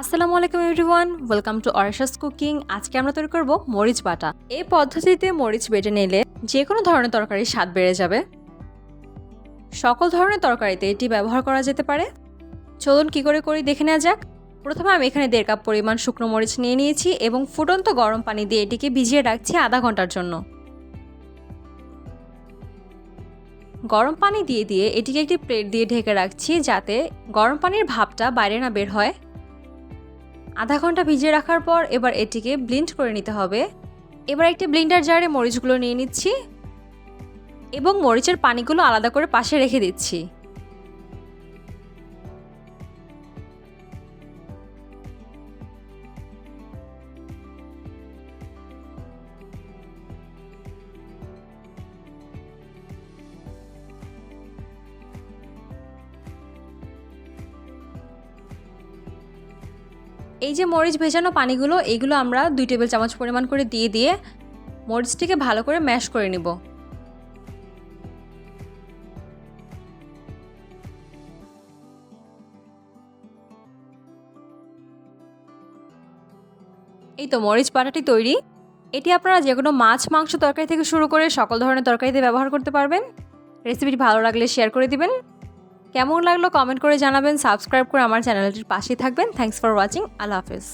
আসসালামু আলাইকুম everyone, welcome to অরিশাস cooking. আজকে আমরা তৈরি করব মরিচ বাটা। এই পদ্ধতিতে মরিচ বেটে নিলে যে কোনো ধরনের তরকারির স্বাদ বেড়ে যাবে। সকল ধরনের তরকারিতে এটি ব্যবহার করা যেতে পারে। চলুন কী করে করি দেখে নেওয়া যাক। প্রথমে আমি এখানে 1.5 কাপ পরিমাণ শুকনো মরিচ নিয়ে নিয়েছি এবং ফুটন্ত গরম পানি দিয়ে এটিকে ভিজিয়ে রাখছি আধা ঘন্টার জন্য। গরম পানি দিয়ে এটিকে একটি প্লেট দিয়ে ঢেকে রাখছি যাতে গরম পানির ভাপটা বাইরে না বের হয়। আধা ঘন্টা ভিজিয়ে রাখার পর এবার এটিকে ব্লেন্ড করে নিতে হবে। এবার একটি ব্লেন্ডার জারে মরিচগুলো নিয়ে নিচ্ছি এবং মরিচের পানিগুলো আলাদা করে পাশে রেখে দিচ্ছি। এই যে মরিচ ভেজানো পানিগুলো, এইগুলো আমরা 2 টেবিল চামচ পরিমাণ করে দিয়ে মরিচটিকে ভালো করে ম্যাশ করে নিব। এই তো মরিচ বাটাটি তৈরি। এটি আপনারা যে কোনো মাছ মাংস তরকারি থেকে শুরু করে সকল ধরনের তরকারিতে ব্যবহার করতে পারবেন। রেসিপিটি ভালো লাগলে শেয়ার করে দিবেন। কেমন লাগলো কমেন্ট করে জানাবেন। সাবস্ক্রাইব করে আমার চ্যানেলটির পাশেই থাকবেন। Thanks for watching. আল্লাহ হাফেজ।